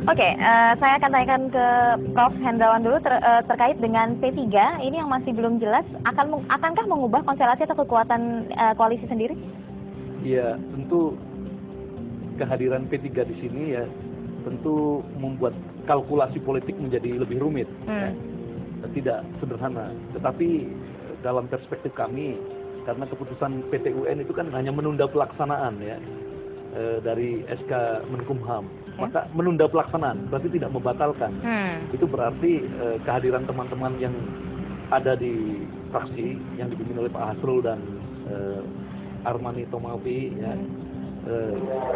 Oke, saya akan tanyakan ke Prof. Hendrawan dulu terkait dengan P3 ini yang masih belum jelas akankah mengubah konstelasi atau kekuatan koalisi sendiri? Ya, tentu kehadiran P3 di sini ya tentu membuat kalkulasi politik menjadi lebih rumit. Ya. Tidak sederhana. Tetapi dalam perspektif kami, karena keputusan PT UN itu kan hanya menunda pelaksanaan ya dari SK Menkumham, maka menunda pelaksanaan berarti tidak membatalkan. Itu berarti kehadiran teman-teman yang ada di fraksi yang dipimpin oleh Pak Hasrul dan Armani Tomawi, ya,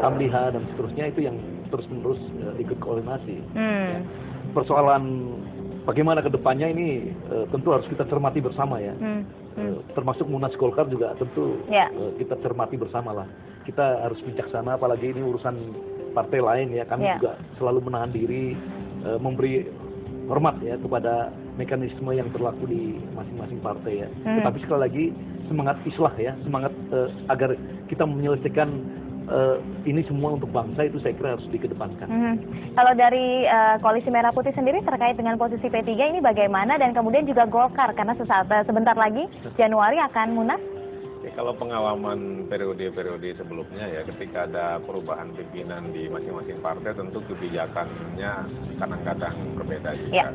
Tamliha dan seterusnya itu yang terus-menerus ikut koordinasi. Ya. Persoalan bagaimana ke depannya ini tentu harus kita cermati bersama ya. Termasuk Munas Golkar juga tentu kita cermati bersama lah. Kita harus bijaksana, apalagi ini urusan partai lain ya. Kami juga selalu menahan diri, memberi hormat ya kepada mekanisme yang berlaku di masing-masing partai ya. Tetapi sekali lagi semangat islah ya, semangat agar kita menyelesaikan ini semua untuk bangsa itu saya kira harus dikedepankan. Kalau dari Koalisi Merah Putih sendiri terkait dengan posisi P3 ini bagaimana, dan kemudian juga Golkar karena sebentar lagi Januari akan munas? Ya, kalau pengalaman periode-periode sebelumnya ya, ketika ada perubahan pimpinan di masing-masing partai tentu kebijakannya kadang-kadang berbeda juga.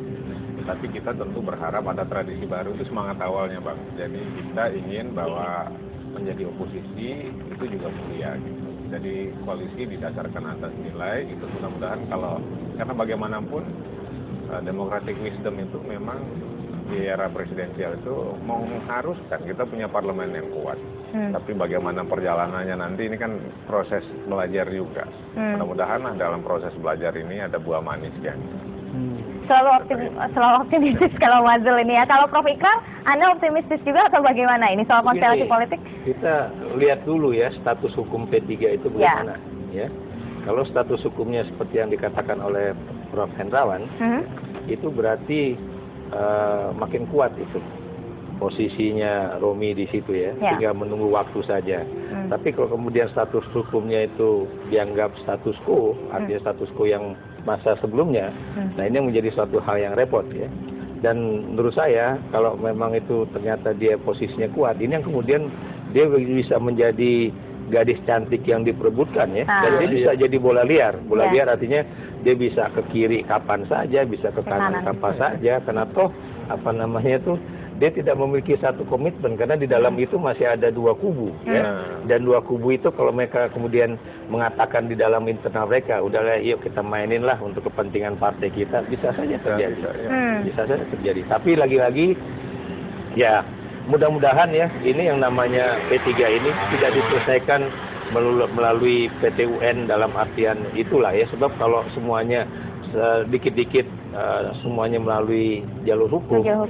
Tapi kita tentu berharap ada tradisi baru, itu semangat awalnya Bang. Jadi kita ingin bahwa menjadi oposisi itu juga mulia gitu. Jadi koalisi didasarkan atas nilai, itu mudah-mudahan karena bagaimanapun democratic wisdom itu memang di era presidensial itu mengharuskan kita punya parlemen yang kuat. Tapi bagaimana perjalanannya nanti ini kan proses belajar juga. Mudah-mudahan dalam proses belajar ini ada buah manisnya. Selalu optimistis kalau Mazil ini ya. Kalau Prof. Ikrar, Anda optimistis juga atau bagaimana ini soal konstelasi politik? Kita lihat dulu ya status hukum P3 itu bagaimana ya. Kalau status hukumnya seperti yang dikatakan oleh Prof. Hendrawan, itu berarti makin kuat itu posisinya Romi di situ ya, tinggal menunggu waktu saja. Tapi kalau kemudian status hukumnya itu dianggap status quo, artinya status quo yang masa sebelumnya, nah ini menjadi suatu hal yang repot ya. Dan menurut saya kalau memang itu ternyata dia posisinya kuat, ini yang kemudian dia bisa menjadi gadis cantik yang diperebutkan ya, dan dia bisa jadi bola liar. Bola liar artinya dia bisa ke kiri kapan saja, bisa ke kanan kapan saja, karena toh dia tidak memiliki satu komitmen, karena di dalam itu masih ada dua kubu ya. Dan dua kubu itu kalau mereka kemudian mengatakan di dalam internal mereka, udahlah yuk kita mainin lah untuk kepentingan partai kita, bisa saja terjadi. Bisa saja terjadi. Tapi lagi-lagi ya mudah-mudahan ya ini yang namanya P3 ini tidak diselesaikan melalui PT UN dalam artian itulah ya, sebab kalau semuanya sedikit-dikit semuanya melalui jalur hukum ya.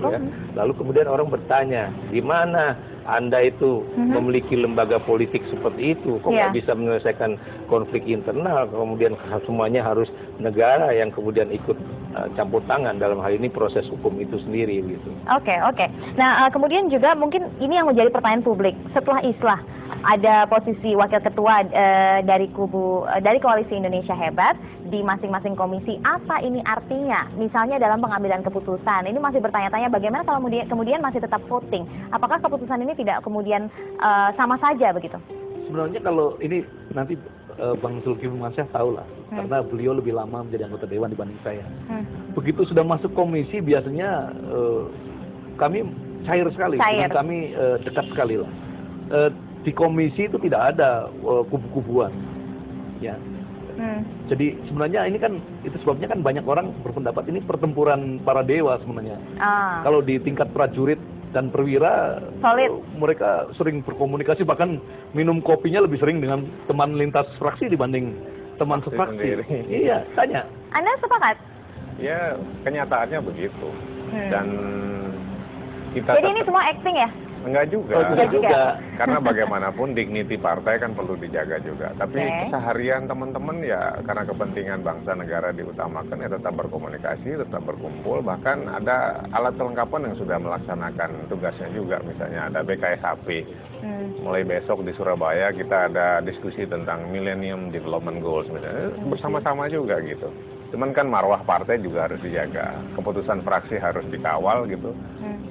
Lalu kemudian orang bertanya, di mana Anda itu memiliki lembaga politik seperti itu, kok nggak bisa menyelesaikan konflik internal, kemudian semuanya harus negara yang kemudian ikut campur tangan dalam hal ini proses hukum itu sendiri gitu. Oke. Nah kemudian juga mungkin ini yang menjadi pertanyaan publik setelah islah, ada posisi wakil ketua dari Koalisi Indonesia Hebat di masing-masing komisi. Apa ini artinya? Misalnya dalam pengambilan keputusan, ini masih bertanya-tanya bagaimana kalau kemudian masih tetap voting. Apakah keputusan ini tidak kemudian sama saja begitu? Sebenarnya kalau ini nanti Bang Zulkifli Mansyah tahu lah, karena beliau lebih lama menjadi anggota dewan dibanding saya. Begitu sudah masuk komisi biasanya kami cair sekali, dan kami dekat sekali lah. Di komisi itu tidak ada kubu-kubuan, ya. Jadi sebenarnya ini kan itu sebabnya kan banyak orang berpendapat ini pertempuran para dewa sebenarnya. Kalau di tingkat prajurit dan perwira, mereka sering berkomunikasi, bahkan minum kopinya lebih sering dengan teman lintas fraksi dibanding teman sefraksi. Iya, tanya. Anda sepakat? Ya, kenyataannya begitu. Dan kita jadi ini semua acting ya? Enggak juga. Karena bagaimanapun dignity partai kan perlu dijaga juga. Tapi keseharian teman-teman ya karena kepentingan bangsa negara diutamakan ya tetap berkomunikasi, tetap berkumpul. Bahkan ada alat kelengkapan yang sudah melaksanakan tugasnya juga. Misalnya ada BKSAP. Mulai besok di Surabaya kita ada diskusi tentang Millennium Development Goals misalnya. Bersama-sama juga gitu. Cuman kan marwah partai juga harus dijaga, keputusan fraksi harus dikawal gitu.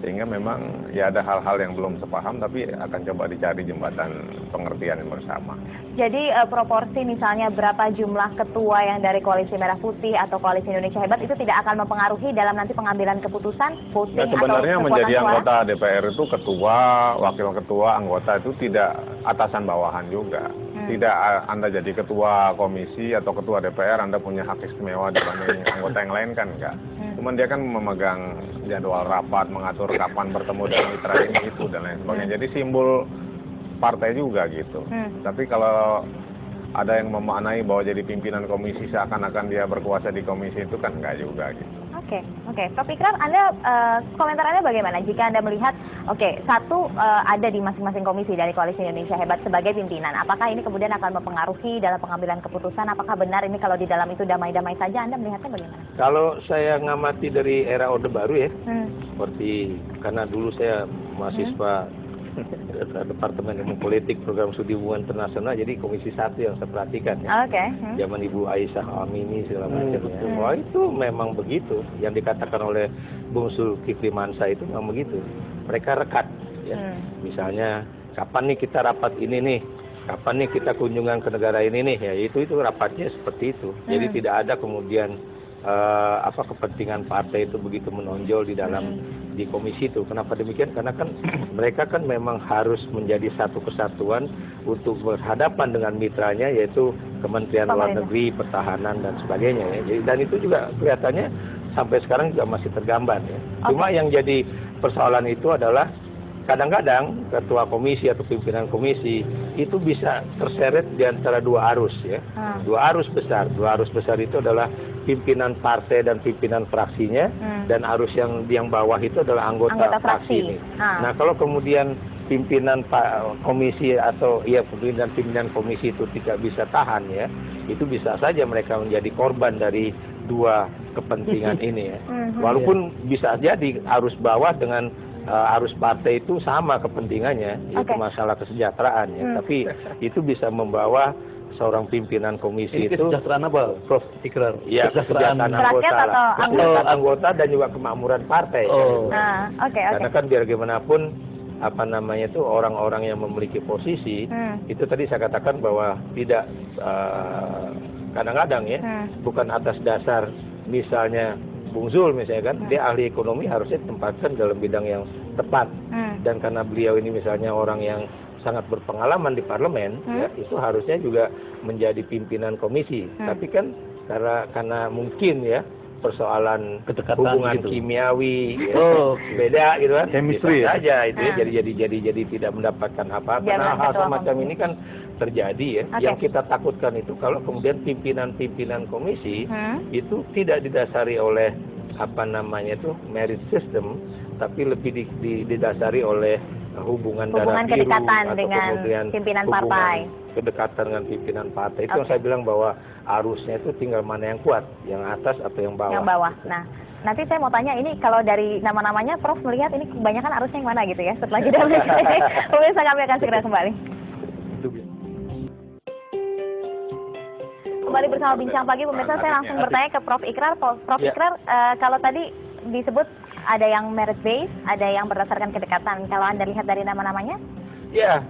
Sehingga memang ya ada hal-hal yang belum sepaham, tapi akan coba dicari jembatan pengertian yang bersama. Jadi proporsi misalnya berapa jumlah ketua yang dari Koalisi Merah Putih atau Koalisi Indonesia Hebat itu tidak akan mempengaruhi dalam nanti pengambilan keputusan, voting Nah, sebenarnya atau menjadi kekuatan suara? anggota DPR itu ketua, wakil ketua, anggota itu tidak atasan bawahan juga. Tidak Anda jadi ketua komisi atau ketua DPR, Anda punya hak istimewa dibanding anggota yang lain kan enggak. Cuman dia kan memegang jadwal rapat, mengatur kapan bertemu dengan mitra ini itu dan lain sebagainya. Jadi simbol partai juga gitu. Tapi kalau ada yang memaknai bahwa jadi pimpinan komisi seakan-akan dia berkuasa di komisi itu kan enggak juga gitu. Oke. Prof. Ikrar, Anda komentar Anda bagaimana jika Anda melihat satu ada di masing-masing komisi dari Koalisi Indonesia Hebat sebagai pimpinan, apakah ini kemudian akan mempengaruhi dalam pengambilan keputusan? Apakah benar ini kalau di dalam itu damai-damai saja? Anda melihatnya bagaimana? Kalau saya ngamati dari era Orde Baru ya, seperti karena dulu saya mahasiswa Departemen Ilmu Politik Program Studi Hubungan Internasional, jadi Komisi 1 yang saya perhatikan ya. Zaman Ibu Aisyah Amini segala macam ya. Wah, itu memang begitu. Yang dikatakan oleh Bung Zulkifli Mansa itu memang begitu. Mereka rekat ya. Misalnya kapan nih kita rapat ini nih, kapan nih kita kunjungan ke negara ini nih, ya itu rapatnya seperti itu. Jadi tidak ada kemudian kepentingan partai itu begitu menonjol di dalam di komisi itu. Kenapa demikian? Karena kan mereka kan memang harus menjadi satu kesatuan untuk berhadapan dengan mitranya, yaitu Kementerian Luar Negeri, Pertahanan dan sebagainya ya. Jadi, dan itu juga kelihatannya sampai sekarang juga masih tergambar ya. Cuma yang jadi persoalan itu adalah kadang-kadang ketua komisi atau pimpinan komisi itu bisa terseret di antara dua arus ya. Dua arus besar. Dua arus besar itu adalah pimpinan partai dan pimpinan fraksinya, dan arus yang bawah itu adalah anggota fraksi ini. Nah, kalau kemudian pimpinan komisi atau pimpinan komisi itu tidak bisa tahan ya, itu bisa saja mereka menjadi korban dari dua kepentingan ini ya. Walaupun bisa jadi arus bawah dengan arus partai itu sama kepentingannya, yaitu masalah kesejahteraan ya. Tapi itu bisa membawa seorang pimpinan komisi itu kesejahteraan apa, Prof. Ikrar? Ya, kesejahteraan anggota dan juga kemakmuran partai. Karena kan biar gimana pun orang-orang yang memiliki posisi itu tadi saya katakan bahwa tidak kadang-kadang ya bukan atas dasar misalnya Bung Zul misalnya kan dia ahli ekonomi harusnya ditempatkan dalam bidang yang tepat, dan karena beliau ini misalnya orang yang sangat berpengalaman di parlemen ya, itu harusnya juga menjadi pimpinan komisi. Tapi kan karena mungkin ya persoalan hubungan gitu, kimiawi beda gitu kan, chemistry ya aja itu ya, jadi tidak mendapatkan apa-apa. Nah, hal semacam ini kan terjadi ya. Yang kita takutkan itu kalau kemudian pimpinan komisi itu tidak didasari oleh merit system, tapi lebih didasari oleh hubungan darah biru kedekatan atau dengan pimpinan partai. Kedekatan dengan pimpinan partai itu yang saya bilang bahwa arusnya itu tinggal mana yang kuat, yang atas atau yang bawah. Yang bawah. Nah, nanti saya mau tanya ini kalau dari nama-namanya Prof melihat ini kebanyakan arusnya yang mana gitu ya setelah jeda berikut ini. Pemirsa, kami akan segera kembali. Kembali bersama Bincang Pagi, pemirsa, saya langsung bertanya ke Prof Ikrar. Prof Ikrar, kalau tadi disebut ada yang merit based, ada yang berdasarkan kedekatan. Kalau Anda lihat dari nama-namanya? Ya,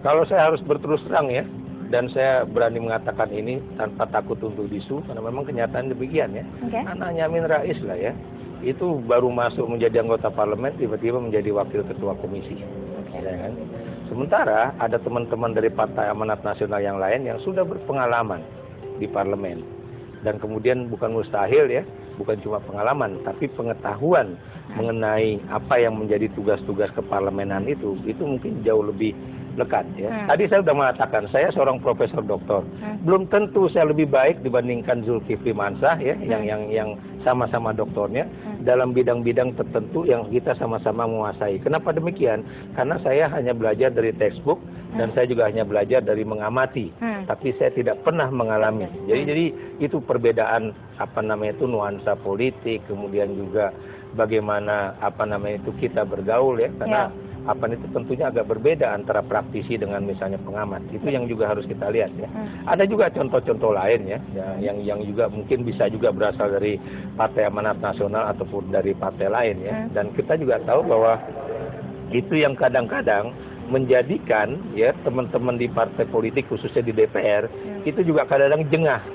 kalau saya harus berterus terang ya, dan saya berani mengatakan ini tanpa takut untuk disu, karena memang kenyataan demikian ya. Anaknya Amin Rais lah ya, itu baru masuk menjadi anggota parlemen, tiba-tiba menjadi wakil ketua komisi. Ya kan? Sementara ada teman-teman dari Partai Amanat Nasional yang lain yang sudah berpengalaman di parlemen. Dan kemudian bukan mustahil ya, bukan cuma pengalaman, tapi pengetahuan mengenai apa yang menjadi tugas-tugas keparlemenan itu mungkin jauh lebih lekat ya. Tadi saya sudah mengatakan, saya seorang profesor doktor. Belum tentu saya lebih baik dibandingkan Zulkifli Mansah ya, yang sama-sama doktornya dalam bidang-bidang tertentu yang kita sama-sama menguasai. Kenapa demikian? Karena saya hanya belajar dari textbook dan saya juga hanya belajar dari mengamati. Tapi saya tidak pernah mengalami. Jadi itu perbedaan nuansa politik, kemudian juga bagaimana kita bergaul ya. Karena tentunya agak berbeda antara praktisi dengan misalnya pengamat. Itu yang juga harus kita lihat ya. Ada juga contoh-contoh lain ya, yang juga mungkin bisa juga berasal dari Partai Amanat Nasional ataupun dari partai lain ya. Dan kita juga tahu bahwa itu yang kadang-kadang menjadikan ya teman-teman di partai politik khususnya di DPR itu juga kadang-kadang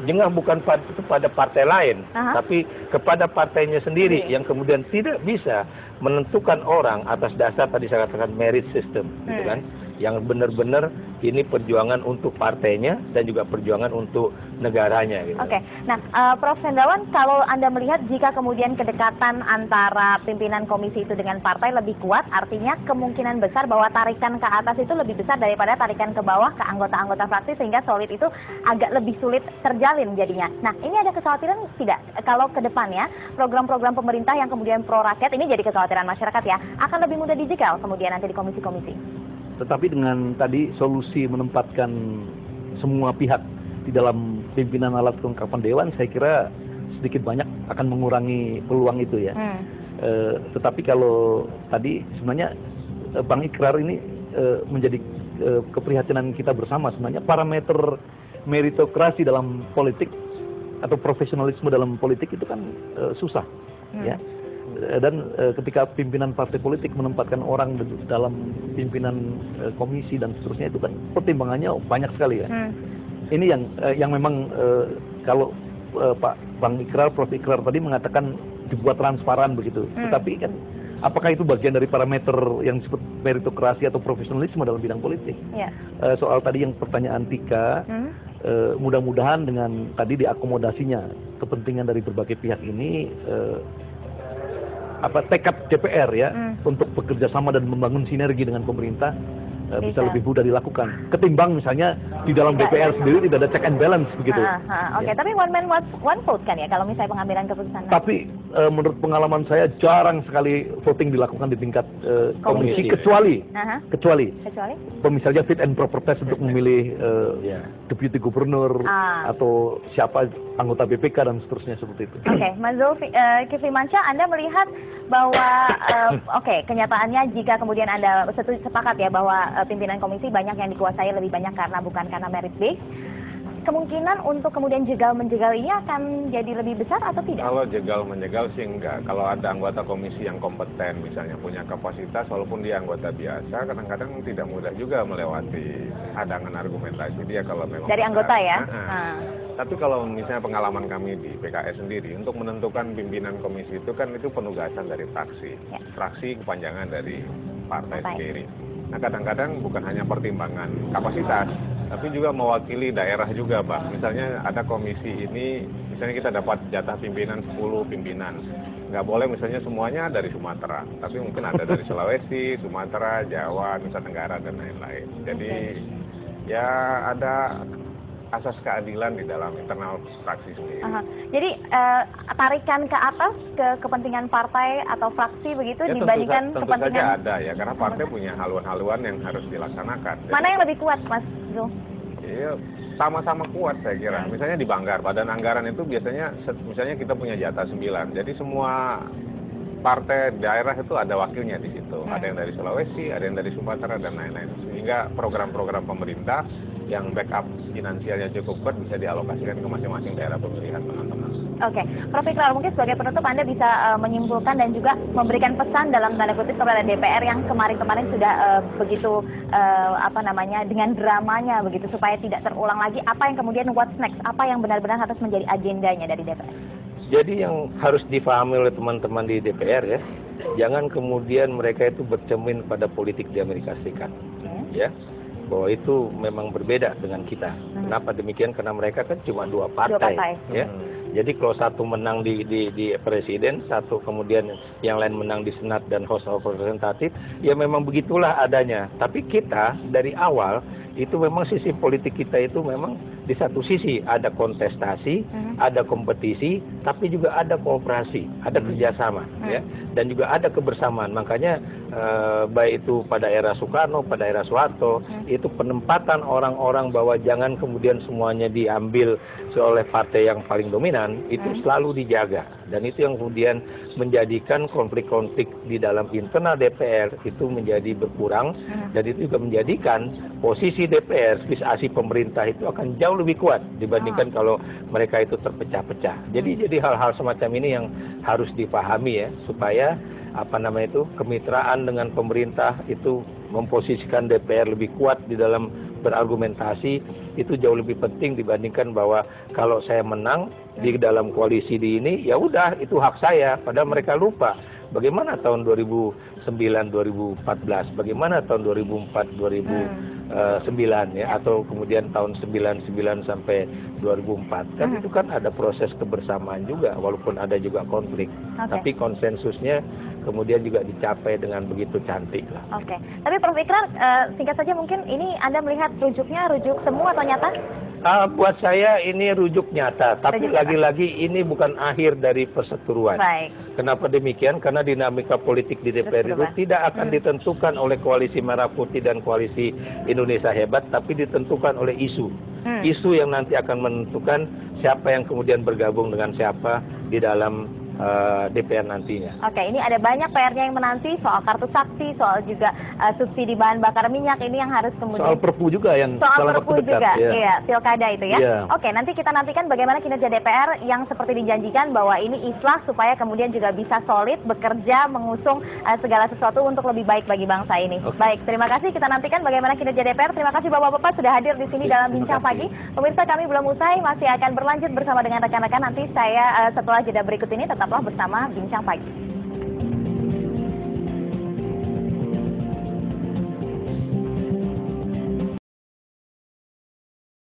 jengah bukan pada partai lain, tapi kepada partainya sendiri yang kemudian tidak bisa menentukan orang atas dasar tadi saya katakan merit system, gitu kan? Yang benar-benar ini perjuangan untuk partainya dan juga perjuangan untuk negaranya. Gitu. Oke, nah Prof. Hendrawan, kalau Anda melihat jika kemudian kedekatan antara pimpinan komisi itu dengan partai lebih kuat, artinya kemungkinan besar bahwa tarikan ke atas itu lebih besar daripada tarikan ke bawah ke anggota-anggota fraksi, sehingga solid itu agak lebih sulit terjalin jadinya. Nah, ini ada kekhawatiran tidak kalau ke depannya program-program pemerintah yang kemudian pro rakyat, ini jadi kekhawatiran masyarakat ya, akan lebih mudah dijegal kemudian nanti di komisi-komisi? Tetapi dengan tadi solusi menempatkan semua pihak di dalam pimpinan alat kelengkapan dewan, saya kira sedikit banyak akan mengurangi peluang itu ya. Tetapi kalau tadi sebenarnya Bang Ikrar ini menjadi keprihatinan kita bersama, sebenarnya parameter meritokrasi dalam politik atau profesionalisme dalam politik itu kan susah ya. Dan ketika pimpinan partai politik menempatkan orang dalam pimpinan komisi dan seterusnya, itu kan pertimbangannya banyak sekali ya. Ini yang memang kalau Pak Bang Ikrar, Prof. Ikrar tadi mengatakan dibuat transparan begitu. Tetapi kan apakah itu bagian dari parameter yang disebut meritokrasi atau profesionalisme dalam bidang politik? Soal tadi yang pertanyaan Tika, mudah-mudahan dengan tadi diakomodasinya kepentingan dari berbagai pihak ini, tekad DPR ya untuk bekerja sama dan membangun sinergi dengan pemerintah bisa lebih mudah dilakukan ketimbang misalnya di dalam DPR sendiri tidak ada check and balance begitu. Oke, tapi one man one vote kan ya kalau misalnya pengambilan keputusan. Tapi menurut pengalaman saya jarang sekali voting dilakukan di tingkat komisi kecuali misalnya fit and proper test untuk memilih deputi gubernur atau siapa anggota BPK dan seterusnya seperti itu. Oke, Mas Zulkifli Mansyah, Anda melihat bahwa kenyataannya jika kemudian Anda sepakat ya bahwa pimpinan komisi banyak yang dikuasai lebih banyak bukan karena merit base, kemungkinan untuk kemudian jegal-menjegal ini akan jadi lebih besar atau tidak? Kalau jegal-menjegal sih enggak. Kalau ada anggota komisi yang kompeten, misalnya punya kapasitas, walaupun dia anggota biasa, kadang-kadang tidak mudah juga melewati hadangan argumentasi dia kalau memang dari anggota ya. Tapi kalau misalnya pengalaman kami di PKS sendiri, untuk menentukan pimpinan komisi itu kan itu penugasan dari fraksi. Fraksi kepanjangan dari partai sendiri. Nah, kadang-kadang bukan hanya pertimbangan kapasitas, tapi juga mewakili daerah juga, Pak. Misalnya ada komisi ini, misalnya kita dapat jatah pimpinan 10 pimpinan. Nggak boleh misalnya semuanya dari Sumatera, tapi mungkin ada dari Sulawesi, Sumatera, Jawa, Nusa Tenggara, dan lain-lain. Jadi ya ada asas keadilan di dalam internal fraksi sendiri. Jadi tarikan ke atas ke kepentingan partai atau fraksi begitu ya, dibandingkan tentu kepentingan. Saja ada ya, karena partai punya haluan-haluan yang harus dilaksanakan. Mana yang lebih kuat, Mas Zul? Iya, sama-sama kuat saya kira. Misalnya di Banggar, badan anggaran itu biasanya, misalnya kita punya jatah 9. Jadi semua partai daerah itu ada wakilnya di situ. Ada yang dari Sulawesi, ada yang dari Sumatera, dan lain-lain. Sehingga program-program pemerintah yang backup finansialnya cukup kuat bisa dialokasikan ke masing-masing daerah pemilihan teman-teman. Oke, Prof. Ikrar, mungkin sebagai penutup Anda bisa menyimpulkan dan juga memberikan pesan dalam tanda kutip kepada DPR yang kemarin-kemarin sudah begitu dengan dramanya begitu, supaya tidak terulang lagi. Apa yang kemudian what's next? Apa yang benar-benar harus menjadi agendanya dari DPR? Jadi yang harus difahami oleh teman-teman di DPR ya, jangan kemudian mereka itu bercermin pada politik di Amerika Serikat, ya, bahwa itu memang berbeda dengan kita. Kenapa demikian? Karena mereka kan cuma dua partai. Ya. Jadi kalau satu menang di presiden, satu kemudian yang lain menang di Senat dan House of Representatives, ya memang begitulah adanya. Tapi kita dari awal itu memang sisi politik kita itu memang di satu sisi ada kontestasi, ada kompetisi, tapi juga ada kooperasi, ada kerjasama, ya, dan juga ada kebersamaan. Makanya baik itu pada era Soekarno, pada era Soeharto, itu penempatan orang-orang bahwa jangan kemudian semuanya diambil oleh partai yang paling dominan, itu selalu dijaga. Dan itu yang kemudian menjadikan konflik-konflik di dalam internal DPR itu menjadi berkurang, dan itu juga menjadikan posisi DPR, spesiasi pemerintah itu akan jauh lebih kuat dibandingkan kalau mereka itu terpecah-pecah. Jadi hal-hal semacam ini yang harus dipahami ya, supaya kemitraan dengan pemerintah itu memposisikan DPR lebih kuat di dalam berargumentasi, itu jauh lebih penting dibandingkan bahwa kalau saya menang di dalam koalisi di ini, ya udah itu hak saya. Padahal mereka lupa bagaimana tahun 2009-2014, bagaimana tahun 2004-2009 ya, atau kemudian tahun 99 sampai 2004. Kan itu kan ada proses kebersamaan juga, walaupun ada juga konflik. Tapi konsensusnya kemudian juga dicapai dengan begitu cantik lah. Oke. Tapi Prof. Ikrar, singkat saja mungkin ini Anda melihat rujuknya rujuk semu atau nyata? Buat saya ini rujuk nyata, tapi lagi-lagi ini bukan akhir dari perseteruan. Baik. Kenapa demikian? Karena dinamika politik di DPR itu tidak akan ditentukan oleh koalisi Merah Putih dan koalisi Indonesia Hebat, tapi ditentukan oleh isu. Isu yang nanti akan menentukan siapa yang kemudian bergabung dengan siapa di dalam DPR nantinya. Oke, ini ada banyak PR-nya yang menanti, soal kartu sakti, soal juga subsidi bahan bakar minyak, ini yang harus kemudian... Soal perpu juga yang soal perpu dekat, juga, ya. Iya, pilkada itu ya. Iya. Oke, nanti kita nantikan bagaimana kinerja DPR yang seperti dijanjikan bahwa ini islah supaya kemudian juga bisa solid, bekerja, mengusung segala sesuatu untuk lebih baik bagi bangsa ini. Baik, terima kasih. Kita nantikan bagaimana kinerja DPR. Terima kasih Bapak-Bapak sudah hadir di sini dalam Bincang Pagi. Pemirsa, kami belum usai, masih akan berlanjut bersama dengan rekan-rekan. Nanti saya setelah jeda berikut ini tetaplah bersama Bincang Pagi.